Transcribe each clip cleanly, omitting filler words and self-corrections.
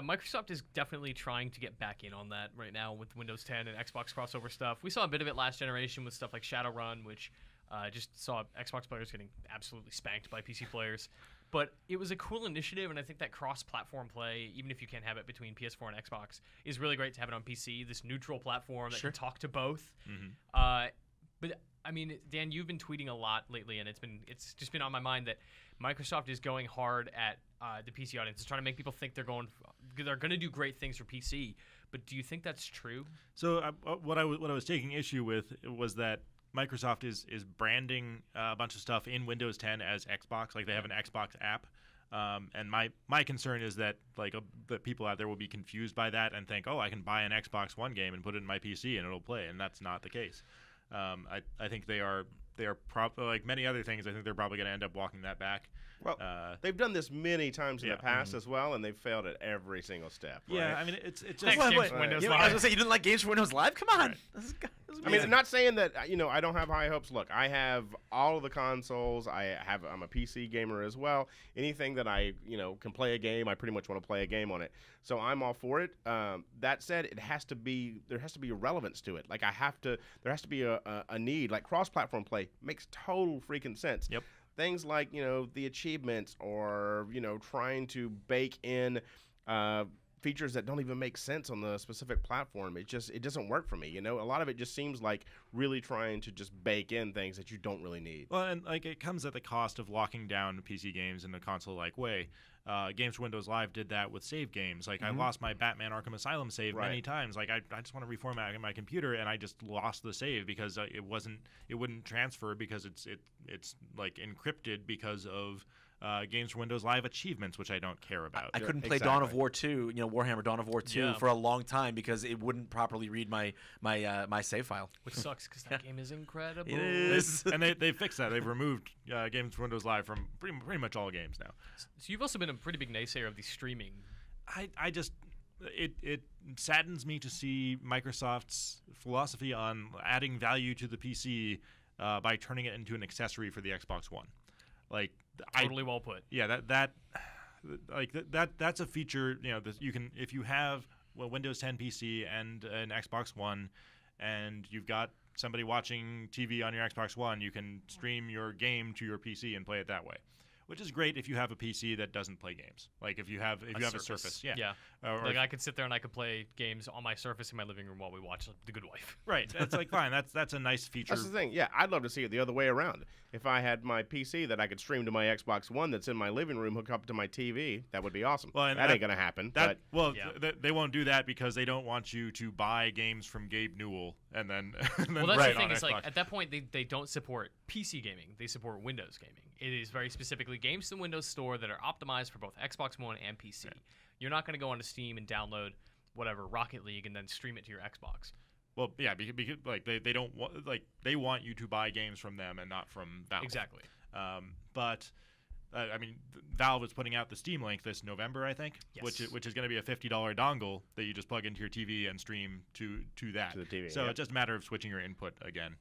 Microsoft is definitely trying to get back in on that right now with Windows 10 and Xbox crossover stuff. We saw a bit of it last generation with stuff like Shadowrun, which just saw Xbox players getting absolutely spanked by PC players. But it was a cool initiative, and I think that cross-platform play, even if you can't have it between PS4 and Xbox, is really great to have it on PC, this neutral platform that can talk to both. But, I mean, Dan, you've been tweeting a lot lately, and it's just been on my mind that Microsoft is going hard at the PC audience. It's trying to make people think they're going to do great things for PC. But do you think that's true? So what I was taking issue with was that Microsoft is branding a bunch of stuff in Windows 10 as Xbox, like they have an Xbox app. And my concern is that that people out there will be confused by that and think, oh, I can buy an Xbox One game and put it in my PC and it'll play, and that's not the case. I think they are probably, like many other things, I think they're probably going to end up walking that back. Well, they've done this many times in the past as well, and they've failed at every single step. Right? Yeah, I mean, it's just Windows I was Live. going to say, you didn't like games for Windows Live? Come on. Right. I mean, I'm not saying that I don't have high hopes. Look, I have all of the consoles. I'm a PC gamer as well. Anything that I can play a game, I pretty much want to play a game on it. So I'm all for it. That said, there has to be a relevance to it. Like there has to be a need. Like cross-platform play makes total freaking sense. Yep. Things like the achievements or trying to bake in features that don't even make sense on the specific platform. It doesn't work for me. A lot of it just seems like really trying to just bake in things that you don't really need. Well, and it comes at the cost of locking down PC games in a console-like way. Games for Windows Live did that with save games. Like I lost my Batman Arkham Asylum save many times. Like I just want to reformat my computer, and I just lost the save because it wouldn't transfer because it's like encrypted because of Games for Windows Live achievements, which I don't care about. I couldn't play Dawn of War 2, Warhammer Dawn of War 2 for a long time because it wouldn't properly read my save file. Which sucks because that game is incredible. It is. And they fixed that. They've removed Games for Windows Live from pretty much all games now. So you've also been a pretty big naysayer of the streaming. I just it saddens me to see Microsoft's philosophy on adding value to the PC by turning it into an accessory for the Xbox One. Like Totally well put. Yeah, that's a feature. That you can, if you have Windows 10 PC and an Xbox One, and you've got somebody watching TV on your Xbox One, you can stream your game to your PC and play it that way, which is great if you have a PC that doesn't play games. Like if you have a Surface, Like I could sit there and I could play games on my Surface in my living room while we watch The Good Wife. Right. That's like fine. That's a nice feature. That's the thing. Yeah, I'd love to see it the other way around. If I had my PC that I could stream to my Xbox One that's in my living room, hook up to my TV, that would be awesome. Well, that ain't gonna happen. They won't do that because they don't want you to buy games from Gabe Newell and then. Well, that's the thing. Is like at that point they don't support PC gaming. They support Windows gaming. It is very specifically games in the Windows Store that are optimized for both Xbox One and PC. Yeah. You're not going to go onto Steam and download whatever Rocket League and then stream it to your Xbox. Well, yeah, because like they don't want they want you to buy games from them and not from Valve. Exactly. But I mean, Valve is putting out the Steam Link this November, I think, which is going to be a $50 dongle that you just plug into your TV and stream to that. To the TV. So it's just a matter of switching your input again.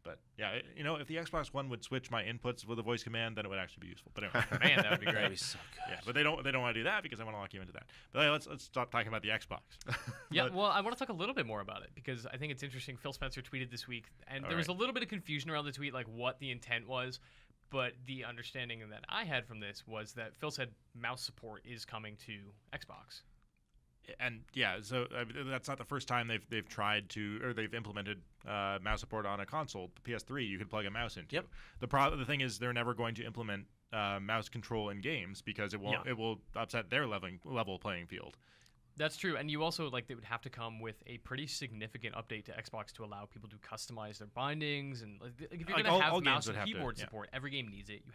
But yeah, if the Xbox One would switch my inputs with a voice command, then it would actually be useful. But anyway, man, that would be great. That'd be so good. Yeah, but they don't want to do that because I want to lock you into that. But let's stop talking about the Xbox. Well, I want to talk a little bit more about it because I think it's interesting. Phil Spencer tweeted this week, and there was a little bit of confusion around the tweet, like what the intent was. But the understanding that I had from this was that Phil said mouse support is coming to Xbox. And yeah, so that's not the first time they've tried to, or they've implemented mouse support on a console. The PS3 you could plug a mouse into. Yep. The thing is they're never going to implement mouse control in games because it will upset their level playing field. That's true, and you also they would have to come with a pretty significant update to Xbox to allow people to customize their bindings, and if you're going to have mouse and keyboard support, every game needs it. You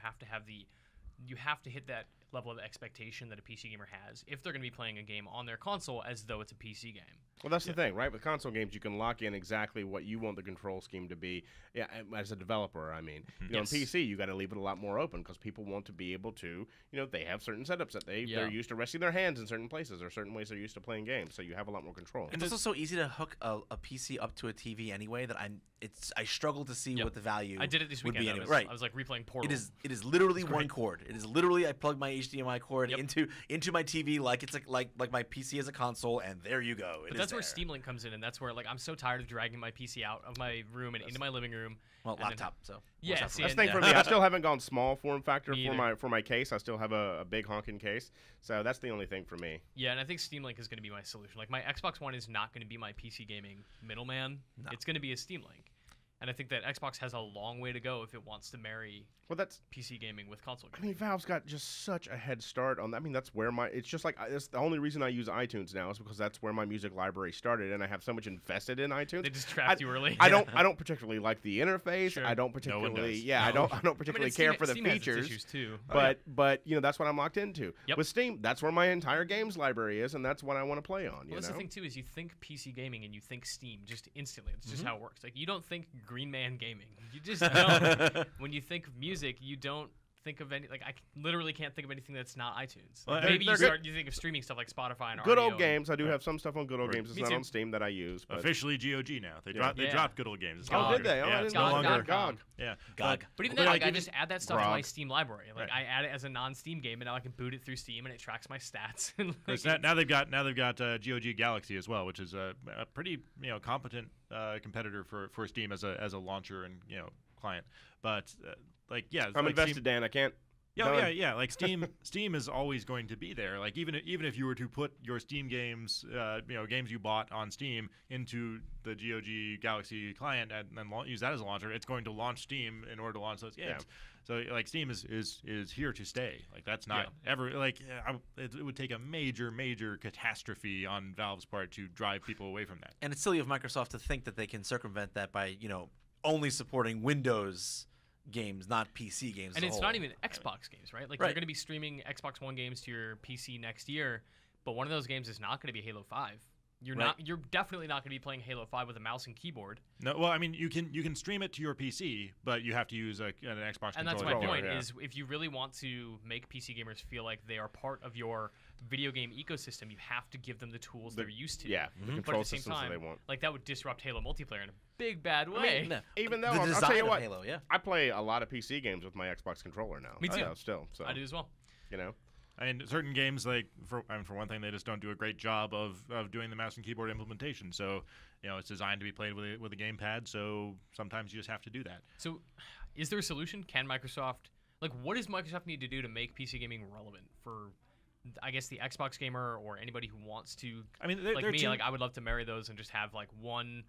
have to hit that level of expectation that a PC gamer has if they're going to be playing a game on their console as though it's a PC game. Well, that's the thing, right? With console games, you can lock in exactly what you want the control scheme to be. Yeah, as a developer, I mean, on PC, you got to leave it a lot more open because people want to be able to, they have certain setups that they're used to resting their hands in certain places or certain ways they're used to playing games. So you have a lot more control. It's also so easy to hook a PC up to a TV anyway that I struggle to see what the value. I did it this weekend. Would be anyway. I was like replaying Portal. It is literally one cord. It is literally I plug my HDMI cord into my TV like it's like my PC is a console, and there you go. But that's where Steam Link comes in, and that's where like I'm so tired of dragging my PC out of my room and into my living room. Well, laptop. So yeah, that's the thing for me. I still haven't gone small form factor for my case. I still have a big honking case, so that's the only thing for me. Yeah, and I think Steam Link is going to be my solution. Like my Xbox One is not going to be my PC gaming middleman. No. It's going to be a Steam Link. And I think that Xbox has a long way to go if it wants to marry PC gaming with console gaming. I mean, Valve's got just such a head start on that. I mean, that's where it's just like, it's the only reason I use iTunes now is because that's where my music library started, and I have so much invested in iTunes. They just trapped you early. I don't particularally like the interface. Sure. I don't particularly, I don't particularly care for the features. Has too. But that's what I'm locked into. Yep. With Steam, that's where my entire games library is, and that's what I want to play on. Well, that's the thing too, is you think PC gaming and you think Steam just instantly. It's just how it works. Like you don't think Green Man Gaming. You just don't. When you think of music, you don't think of any. Like I literally can't think of anything that's not iTunes. Well, maybe you think of streaming stuff like Spotify and Good Old Games. I do have some stuff on Good Old Games. It's not on Steam that I use. But officially GOG now. They dropped Good Old Games. Did they? Oh, it's no longer GOG. Yeah, GOG. But even then, I just add that stuff to my Steam library. Like I add it as a non-Steam game, and now I can boot it through Steam, and it tracks my stats. Now they've got GOG Galaxy as well, which is a pretty competent competitor for Steam as a launcher and client. But I'm invested, Dan. I can't. Yeah. Like Steam is always going to be there. Like even if you were to put your Steam games, games you bought on Steam into the GOG Galaxy client and then use that as a launcher, it's going to launch Steam in order to launch those games. Yeah. So like Steam is here to stay. Like that's not ever like it would take a major catastrophe on Valve's part to drive people away from that. And it's silly of Microsoft to think that they can circumvent that by only supporting Windows games, not PC games. And it's not even Xbox games, right? Like you're going to be streaming Xbox One games to your PC next year, but one of those games is not going to be Halo 5. You're definitely not going to be playing Halo 5 with a mouse and keyboard. No, well, I mean, you can stream it to your PC, but you have to use an Xbox controller. And that's my point, is if you really want to make PC gamers feel like they are part of your video game ecosystem, you have to give them the tools they're used to. Yeah, the control systems that they want. Like that would disrupt Halo multiplayer in a big bad way. I mean, even though I'll tell you what, Halo, I play a lot of PC games with my Xbox controller now. Me too. Still, so I do as well. I mean, certain games, like for one thing, they just don't do a great job of doing the mouse and keyboard implementation. So, it's designed to be played with a gamepad. So sometimes you just have to do that. So, is there a solution? Can Microsoft, what does Microsoft need to do to make PC gaming relevant for, I guess, the Xbox gamer or anybody who wants to? I mean, I would love to marry those and just have one.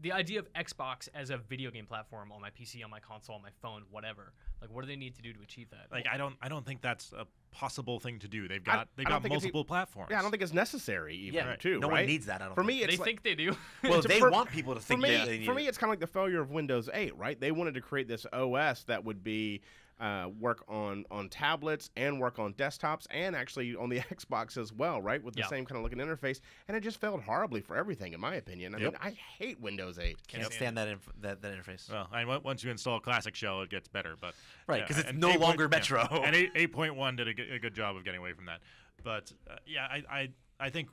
The idea of Xbox as a video game platform on my PC, on my console, on my phone, whatever. Like, what do they need to do to achieve that? Like, I don't think that's a possible thing to do. They've got multiple platforms. Yeah, I don't think it's necessary even. Too. No one needs that. I don't. For me, they think they do. Well, they want people to think they need. For me, it's kind of like the failure of Windows 8, right? They wanted to create this OS that would be work on tablets and work on desktops and actually on the Xbox as well, right? With the same kind of looking interface, and it just failed horribly for everything, in my opinion. I mean, I hate Windows 8. Can't stand that interface. Well, once you install Classic Shell, it gets better, but because it's no longer Metro. And 8.1 did a good job of getting away from that. But I think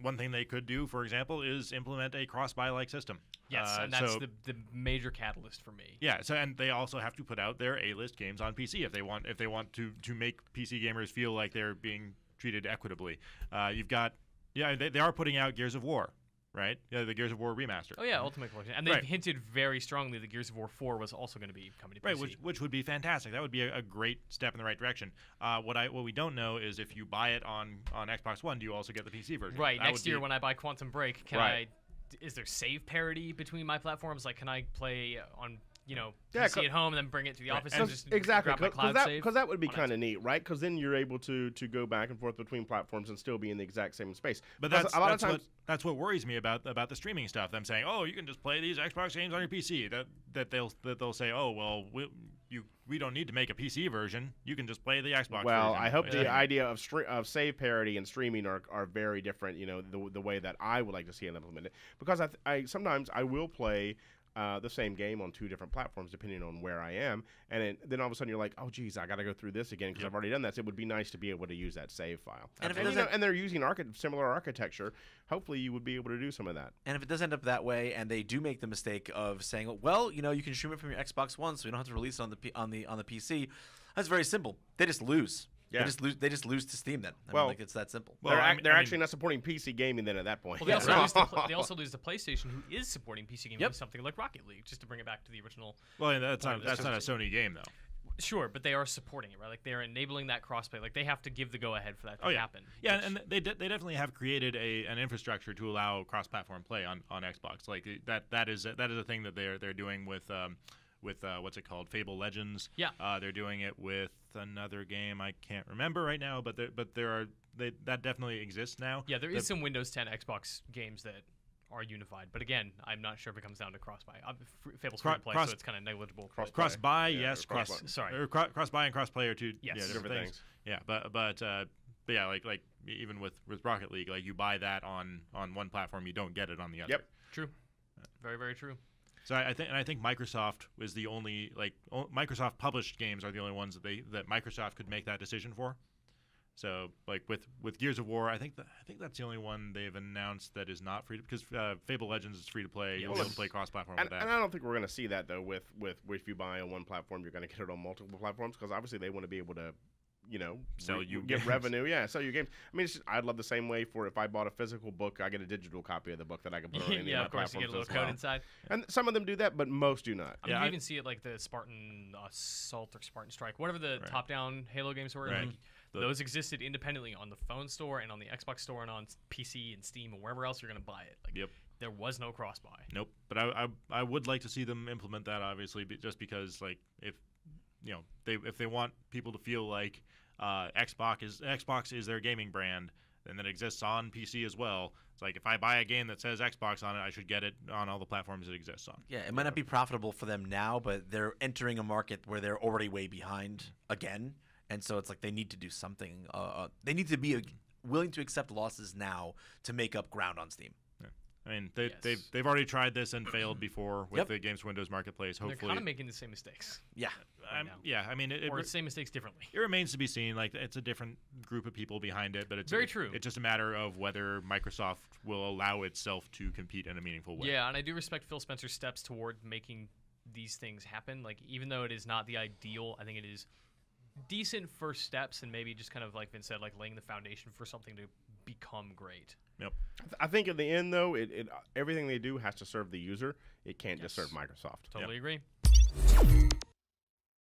one thing they could do, for example, is implement a cross-buy like system. Yes, and that's the major catalyst for me. Yeah, and they also have to put out their A-list games on PC if they want to make PC gamers feel like they're being treated equitably. They are putting out Gears of War, right? Yeah, the Gears of War remaster. Oh yeah, Ultimate Collection, and they've hinted very strongly that Gears of War 4 was also going to be coming to PC. Right, which would be fantastic. That would be a great step in the right direction. What we don't know is if you buy it on Xbox One, do you also get the PC version? Right. Next year when I buy Quantum Break, is there save parity between my platforms? Like, can I play on PC at home and then bring it to the office and just grab my cloud save? Because that would be kind of neat, right? Because then you're able to go back and forth between platforms and still be in the exact same space. But that's what worries me about the streaming stuff. Them saying, "Oh, you can just play these Xbox games on your PC." That they'll say, "Oh, well, we don't need to make a PC version. You can just play the Xbox version." Well, I hope the idea of save parity and streaming are very different. The way that I would like to see it implemented, because I sometimes I will play the same game on two different platforms depending on where I am, and then all of a sudden you're like, oh geez, I got to go through this again because I've already done that. So it would be nice to be able to use that save file. And they're using similar architecture. Hopefully you would be able to do some of that. And if it does end up that way, and they do make the mistake of saying, well, you can stream it from your Xbox One, so you don't have to release it on the PC. That's very simple. They just lose. Yeah. They just lose to Steam then. I Well- mean, like, it's that simple. Well, they're I mean- actually not supporting PC gaming then at that point. Well, they, Yeah, also right. lose to, they also lose to PlayStation, who is supporting PC gaming Yep. with something like Rocket League, just to bring it back to the original. Well, and that's Well, not a Sony game though. Sure, but they are supporting it, right? Like they're enabling that crossplay. Like they have to give the go ahead for that to Oh, yeah. happen. Yeah, which- and they definitely have created an infrastructure to allow cross-platform play on Xbox. Like that is a thing that they're doing with what's it called, Fable Legends. Yeah. They're doing it with another game I can't remember right now, but that definitely exists now. yeah, there is some Windows 10 Xbox games that are unified, but again, I'm not sure if it comes down to cross-buy. Fable's free to play, so it's kind of negligible. but- Cross-buy, Yeah, yes. or Cross-buy and cross-play are two Yes. different Different things. things. Yeah, but yeah, like even with Rocket League, like you buy that on one platform, you don't get it on the other. Yep. True. Very, very true. So I think Microsoft was the only Microsoft published games are the only ones that Microsoft could make that decision for. So like with Gears of War, I think that's the only one they've announced that is not free because Fable Legends is free to play. You'll be able to play cross-platform with that. And I don't think we're going to see that though. With if you buy on one platform, you're going to get it on multiple platforms because obviously they want to be able to, Sell you get games. revenue. Yeah, sell you games. I mean, I'd love the same way for if I bought a physical book, I get a digital copy of the book that I can put on any yeah, of of my course, you get a platforms little as code well. inside. And some of them do that, but most do not. I mean, Yeah, you I- even see it like the Spartan Assault or Spartan Strike, whatever the Right. top-down Halo games were. Right. Like, those existed independently on the phone store and on the Xbox store and on PC and Steam and wherever else you're going to buy it. Like, Yep. there was no cross-buy. Nope. But I would like to see them implement that, obviously, just because like if they want people to feel like Xbox is their gaming brand and that exists on PC as well. It's like if I buy a game that says Xbox on it, I should get it on all the platforms it exists on. Yeah, it might not be profitable for them now, but they're entering a market where they're already way behind again, and so it's like they need to do something. They need to be willing to accept losses now to make up ground on Steam. I mean, Yes. they've already tried this and failed before with Yep. the Games Windows Marketplace. They're Hopefully, kind of making the same mistakes. Yeah, right now. yeah. I mean, Or the same mistakes differently. it remains to be seen. Like it's a different group of people behind it, but it's Very true. It's just a matter of whether Microsoft will allow itself to compete in a meaningful way. Yeah, and I do respect Phil Spencer's steps toward making these things happen. Like, even though it is not the ideal, I think it is decent first steps and maybe just kind of, like Vince said, like laying the foundation for something to become great. Yep. I think in the end, though, it everything they do has to serve the user. It can't just Yes. serve Microsoft. Totally agree.